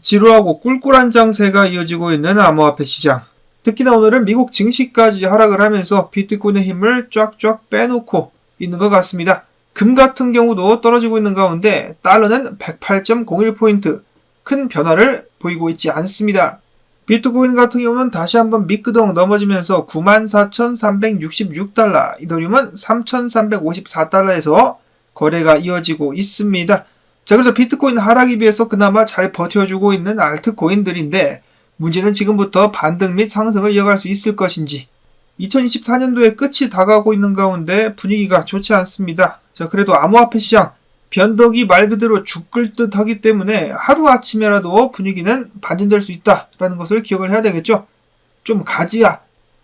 지루하고 꿀꿀한 장세가 이어지고 있는 암호화폐 시장. 특히나 오늘은 미국 증시까지 하락을 하면서 비트코인의 힘을 쫙쫙 빼놓고 있는 것 같습니다. 금 같은 경우도 떨어지고 있는 가운데 달러는 108.01포인트, 큰 변화를 보이고 있지 않습니다. 비트코인 같은 경우는 다시 한번 미끄덩 넘어지면서 94,366달러, 이더리움은 3,354달러에서 거래가 이어지고 있습니다. 자, 그래서 비트코인 하락에 비해서 그나마 잘 버텨주고 있는 알트코인들인데 문제는 지금부터 반등 및 상승을 이어갈 수 있을 것인지. 2024년도의 끝이 다가오고 있는 가운데 분위기가 좋지 않습니다. 자, 그래도 암호화폐 시장 변덕이 말 그대로 죽을 듯 하기 때문에 하루아침에라도 분위기는 반전될 수 있다라는 것을 기억을 해야 되겠죠. 좀 가지야.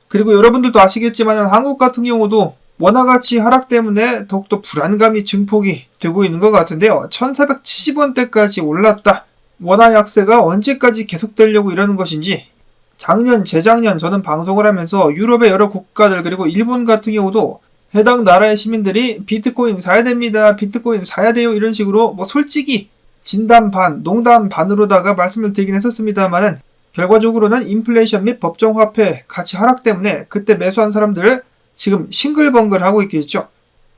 그리고 여러분들도 아시겠지만 한국 같은 경우도 원화가치 하락 때문에 더욱더 불안감이 증폭이 되고 있는 것 같은데요. 1470원대까지 올랐다. 원화 약세가 언제까지 계속되려고 이러는 것인지. 작년, 재작년 저는 방송을 하면서 유럽의 여러 국가들 그리고 일본 같은 경우도 해당 나라의 시민들이 비트코인 사야 됩니다. 비트코인 사야 돼요. 이런 식으로 솔직히 진담 반, 농담 반으로다가 말씀을 드리긴 했었습니다만은 결과적으로는 인플레이션 및 법정화폐 가치 하락 때문에 그때 매수한 사람들 지금 싱글벙글 하고 있겠죠.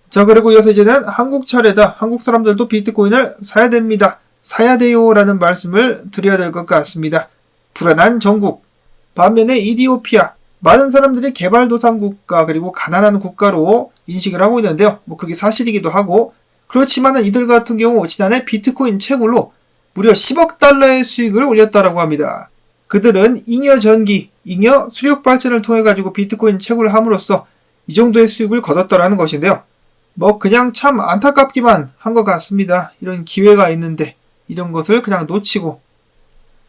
자, 그리고 이어서 이제는 한국 차례다. 한국 사람들도 비트코인을 사야 됩니다. 사야 돼요. 라는 말씀을 드려야 될 것 같습니다. 불안한 전국. 반면에 이디오피아. 많은 사람들이 개발도상 국가 그리고 가난한 국가로 인식을 하고 있는데요. 그게 사실이기도 하고 그렇지만은 이들 같은 경우 지난해 비트코인 채굴로 무려 10억 달러의 수익을 올렸다라고 합니다. 그들은 잉여 전기, 잉여 수력 발전을 통해 가지고 비트코인 채굴을 함으로써 이 정도의 수익을 거뒀다라는 것인데요. 그냥 참 안타깝기만 한 것 같습니다. 이런 기회가 있는데 이런 것을 그냥 놓치고.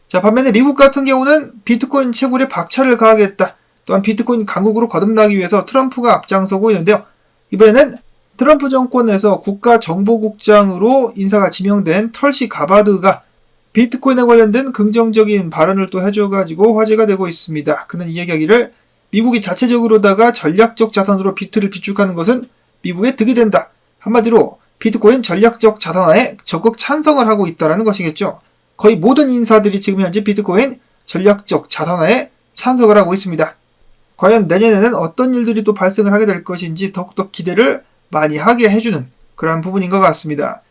자, 반면에 미국 같은 경우는 비트코인 채굴에 박차를 가하겠다. 또한 비트코인 강국으로 거듭나기 위해서 트럼프가 앞장서고 있는데요. 이번에는 트럼프 정권에서 국가정보국장으로 인사가 지명된 털시 가바드가 비트코인에 관련된 긍정적인 발언을 또 해줘가지고 화제가 되고 있습니다. 그는 이야기하기를 미국이 자체적으로다가 전략적 자산으로 비트를 비축하는 것은 미국의 득이 된다. 한마디로 비트코인 전략적 자산화에 적극 찬성을 하고 있다는 것이겠죠. 거의 모든 인사들이 지금 현재 비트코인 전략적 자산화에 찬성을 하고 있습니다. 과연 내년에는 어떤 일들이 또 발생을 하게 될 것인지 더욱더 기대를 많이 하게 해주는 그러한 부분인 것 같습니다.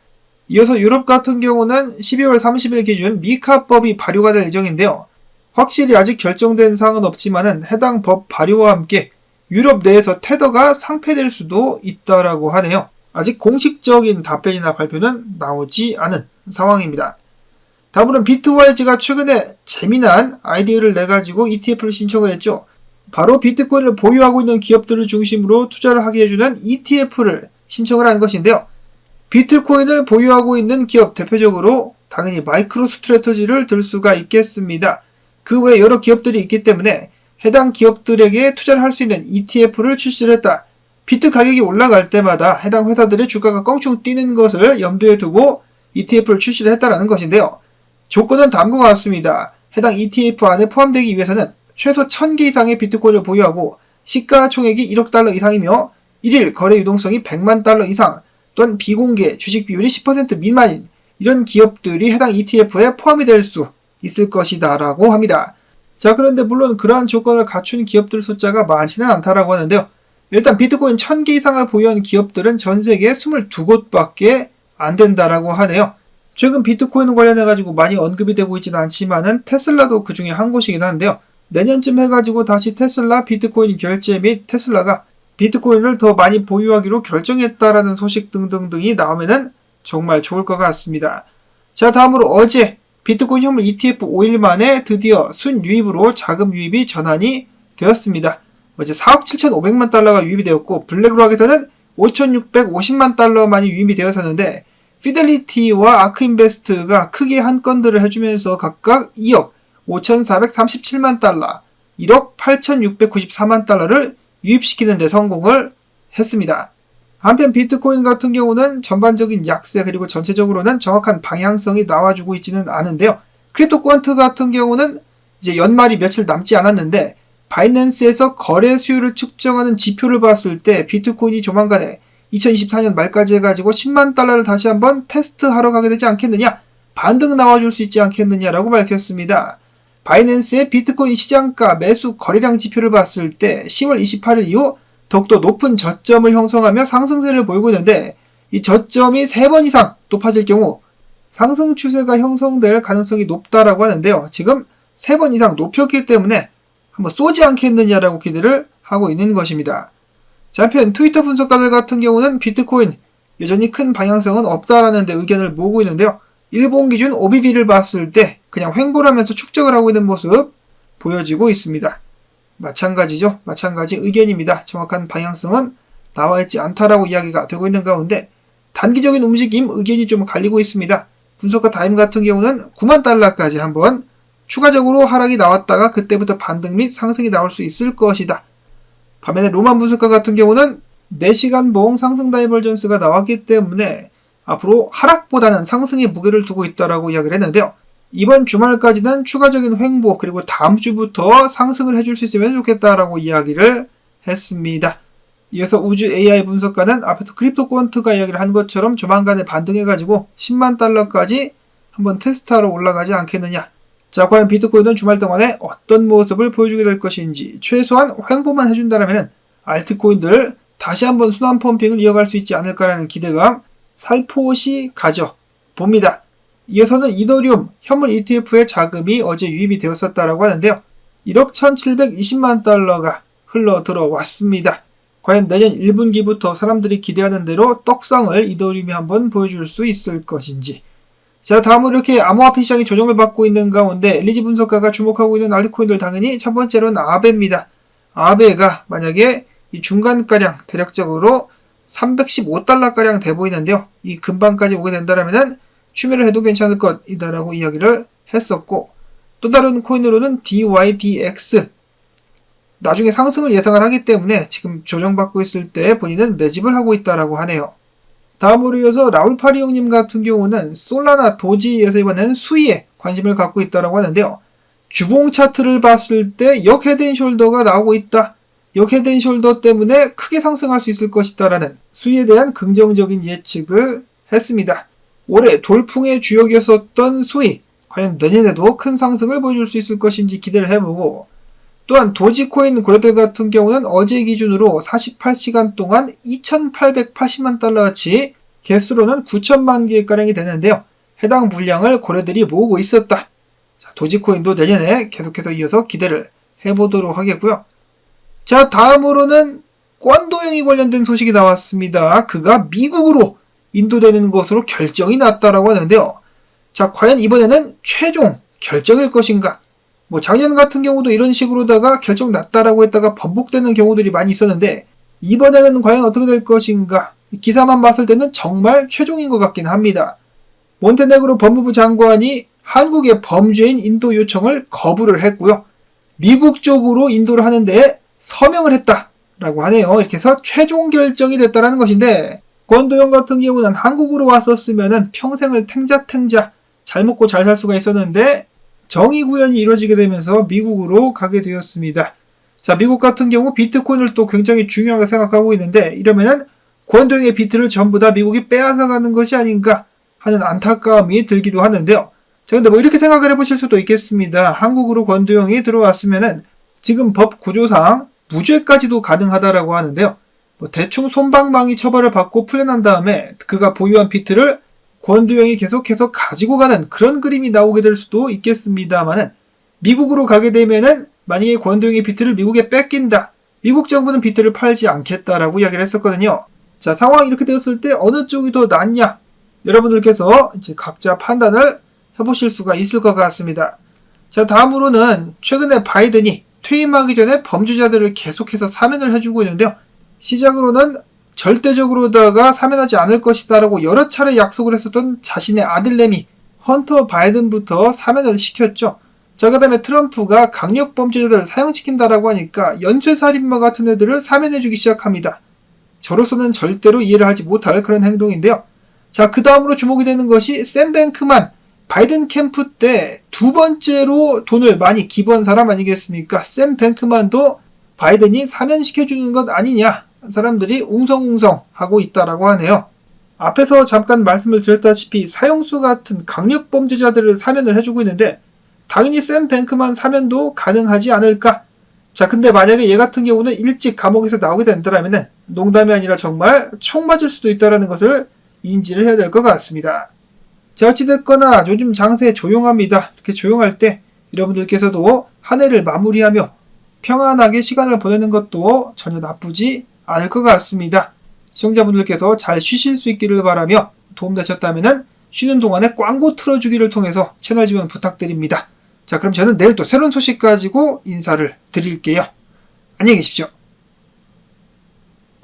이어서 유럽 같은 경우는 12월 30일 기준 미카법이 발효가 될 예정인데요. 확실히 아직 결정된 사항은 없지만은 해당 법 발효와 함께 유럽 내에서 테더가 상폐될 수도 있다라고 하네요. 아직 공식적인 답변이나 발표는 나오지 않은 상황입니다. 다음으로는 비트와이즈가 최근에 재미난 아이디어를 내가지고 ETF를 신청을 했죠. 바로 비트코인을 보유하고 있는 기업들을 중심으로 투자를 하게 해주는 ETF를 신청을 한 것인데요. 비트코인을 보유하고 있는 기업 대표적으로 당연히 마이크로스트래터지를 들 수가 있겠습니다. 그 외에 여러 기업들이 있기 때문에 해당 기업들에게 투자를 할 수 있는 ETF를 출시를 했다. 비트 가격이 올라갈 때마다 해당 회사들의 주가가 껑충 뛰는 것을 염두에 두고 ETF를 출시를 했다는 것인데요. 조건은 다음과 같습니다. 해당 ETF 안에 포함되기 위해서는 최소 1000개 이상의 비트코인을 보유하고 시가총액이 1억 달러 이상이며 1일 거래 유동성이 100만 달러 이상 또는 비공개 주식 비율이 10% 미만인 이런 기업들이 해당 ETF에 포함이 될 수 있을 것이다 라고 합니다. 자, 그런데 물론 그러한 조건을 갖춘 기업들 숫자가 많지는 않다라고 하는데요. 일단 비트코인 1000개 이상을 보유한 기업들은 전 세계에 22곳밖에 안 된다라고 하네요. 최근 비트코인 관련해가지고 많이 언급이 되고 있지는 않지만은 테슬라도 그 중에 한 곳이긴 한데요. 내년쯤 해가지고 다시 테슬라 비트코인 결제 및 테슬라가 비트코인을 더 많이 보유하기로 결정했다라는 소식 등등등이 나오면은 정말 좋을 것 같습니다. 자, 다음으로 어제 비트코인 현물 ETF 5일 만에 드디어 순유입으로 자금 유입이 전환이 되었습니다. 어제 4억 7,500만 달러가 유입이 되었고 블랙록에서는 5,650만 달러만이 유입이 되었었는데 피델리티와 아크인베스트가 크게 한 건들을 해주면서 각각 2억 5,437만 달러, 1억 8,694만 달러를 유입시키는 데 성공을 했습니다. 한편 비트코인 같은 경우는 전반적인 약세 그리고 전체적으로는 정확한 방향성이 나와주고 있지는 않은데요. 크립토쿼트 같은 경우는 이제 연말이 며칠 남지 않았는데 바이낸스에서 거래 수요를 측정하는 지표를 봤을 때 비트코인이 조만간에 2024년 말까지 해가지고 10만 달러를 다시 한번 테스트하러 가게 되지 않겠느냐 반등 나와줄 수 있지 않겠느냐라고 밝혔습니다. 바이낸스의 비트코인 시장가 매수 거래량 지표를 봤을 때 10월 28일 이후 더욱더 높은 저점을 형성하며 상승세를 보이고 있는데 이 저점이 3번 이상 높아질 경우 상승 추세가 형성될 가능성이 높다라고 하는데요. 지금 3번 이상 높였기 때문에 한번 쏘지 않겠느냐라고 기대를 하고 있는 것입니다. 자, 한편 트위터 분석가들 같은 경우는 비트코인 여전히 큰 방향성은 없다라는 데 의견을 모으고 있는데요. 일본 기준 OBV를 봤을 때 그냥 횡보를 하면서 축적을 하고 있는 모습 보여지고 있습니다. 마찬가지죠. 마찬가지 의견입니다. 정확한 방향성은 나와 있지 않다라고 이야기가 되고 있는 가운데 단기적인 움직임 의견이 좀 갈리고 있습니다. 분석가 다임 같은 경우는 9만 달러까지 한번 추가적으로 하락이 나왔다가 그때부터 반등 및 상승이 나올 수 있을 것이다. 반면에 로만 분석가 같은 경우는 4시간 봉 상승 다이버전스가 나왔기 때문에 앞으로 하락보다는 상승의 무게를 두고 있다라고 이야기를 했는데요. 이번 주말까지는 추가적인 횡보 그리고 다음 주부터 상승을 해줄 수 있으면 좋겠다라고 이야기를 했습니다. 이어서 우주 AI 분석가는 앞에서 크립토 퀀트가 이야기를 한 것처럼 조만간에 반등해가지고 10만 달러까지 한번 테스트하러 올라가지 않겠느냐. 자, 과연 비트코인은 주말 동안에 어떤 모습을 보여주게 될 것인지 최소한 횡보만 해준다면 알트코인들 다시 한번 순환 펌핑을 이어갈 수 있지 않을까라는 기대감 살포시 가져봅니다. 이어서는 이더리움 현물 ETF의 자금이 어제 유입이 되었었다라고 하는데요. 1억 1720만 달러가 흘러 들어왔습니다. 과연 내년 1분기부터 사람들이 기대하는 대로 떡상을 이더리움이 한번 보여줄 수 있을 것인지. 자, 다음으로 이렇게 암호화폐 시장이 조정을 받고 있는 가운데 엘리지 분석가가 주목하고 있는 알트코인들 당연히 첫 번째로는 아베입니다. 아베가 만약에 이 중간가량 대략적으로 315달러가량 돼 보이는데요. 이 근방까지 오게 된다면 추매를 해도 괜찮을 것이다라고 이야기를 했었고, 또 다른 코인으로는 DYDX 나중에 상승을 예상을 하기 때문에 지금 조정받고 있을 때 본인은 매집을 하고 있다라고 하네요. 다음으로 이어서 라울 파리 형님 같은 경우는 솔라나 도지에서 이번에는 수위에 관심을 갖고 있다라고 하는데요. 주봉 차트를 봤을 때 역 헤드앤숄더가 나오고 있다. 역 헤드앤숄더 때문에 크게 상승할 수 있을 것이다라는 수위에 대한 긍정적인 예측을 했습니다. 올해 돌풍의 주역이었었던 수위, 과연 내년에도 큰 상승을 보여줄 수 있을 것인지 기대를 해보고, 또한 도지코인 거래들 같은 경우는 어제 기준으로 48시간 동안 2,880만 달러어치 개수로는 9천만 개가량이 되는데요. 해당 물량을 거래들이 모으고 있었다. 자, 도지코인도 내년에 계속해서 이어서 기대를 해보도록 하겠고요. 자, 다음으로는 꼰도형이 관련된 소식이 나왔습니다. 그가 미국으로 인도되는 것으로 결정이 났다라고 하는데요. 자, 과연 이번에는 최종 결정일 것인가? 작년 같은 경우도 이런 식으로다가 결정 났다라고 했다가 번복되는 경우들이 많이 있었는데 이번에는 과연 어떻게 될 것인가? 기사만 봤을 때는 정말 최종인 것 같긴 합니다. 몬테네그로 법무부 장관이 한국의 범죄인 인도 요청을 거부를 했고요. 미국 쪽으로 인도를 하는데 서명을 했다라고 하네요. 이렇게 해서 최종 결정이 됐다라는 것인데 권도영 같은 경우는 한국으로 왔었으면 평생을 탱자탱자 잘 먹고 잘 살 수가 있었는데 정의 구현이 이루어지게 되면서 미국으로 가게 되었습니다. 자, 미국 같은 경우 비트코인을 또 굉장히 중요하게 생각하고 있는데 이러면은 권도영의 비트를 전부 다 미국이 빼앗아가는 것이 아닌가 하는 안타까움이 들기도 하는데요. 자, 근데 이렇게 생각을 해보실 수도 있겠습니다. 한국으로 권도영이 들어왔으면은 지금 법 구조상 무죄까지도 가능하다라고 하는데요. 대충 솜방망이 처벌을 받고 풀려난 다음에 그가 보유한 비트를 권도영이 계속해서 가지고 가는 그런 그림이 나오게 될 수도 있겠습니다만은 미국으로 가게 되면은 만약에 권도영의 비트를 미국에 뺏긴다. 미국 정부는 비트를 팔지 않겠다라고 이야기를 했었거든요. 자, 상황이 이렇게 되었을 때 어느 쪽이 더 낫냐? 여러분들께서 이제 각자 판단을 해보실 수가 있을 것 같습니다. 자, 다음으로는 최근에 바이든이 퇴임하기 전에 범죄자들을 계속해서 사면을 해주고 있는데요. 시작으로는 절대적으로다가 사면하지 않을 것이다 라고 여러 차례 약속을 했었던 자신의 아들내미 헌터 바이든부터 사면을 시켰죠. 자, 그 다음에 트럼프가 강력 범죄자들을 사형시킨다라고 하니까 연쇄살인마 같은 애들을 사면해주기 시작합니다. 저로서는 절대로 이해를 하지 못할 그런 행동인데요. 자, 그 다음으로 주목이 되는 것이 샘 뱅크만, 바이든 캠프 때 두 번째로 돈을 많이 기부한 사람 아니겠습니까? 샘 뱅크만도 바이든이 사면시켜주는 것 아니냐, 사람들이 웅성웅성 하고 있다라고 하네요. 앞에서 잠깐 말씀을 드렸다시피 사형수 같은 강력범죄자들을 사면을 해주고 있는데 당연히 샘 뱅크만 사면도 가능하지 않을까? 자, 근데 만약에 얘 같은 경우는 일찍 감옥에서 나오게 된다면 농담이 아니라 정말 총 맞을 수도 있다는 것을 인지를 해야 될 것 같습니다. 자, 어찌됐거나 요즘 장세 조용합니다. 이렇게 조용할 때 여러분들께서도 한 해를 마무리하며 평안하게 시간을 보내는 것도 전혀 나쁘지 않을 것 같습니다. 시청자분들께서 잘 쉬실 수 있기를 바라며 도움되셨다면 쉬는 동안에 광고 틀어주기를 통해서 채널 지원 부탁드립니다. 자, 그럼 저는 내일 또 새로운 소식 가지고 인사를 드릴게요. 안녕히 계십시오.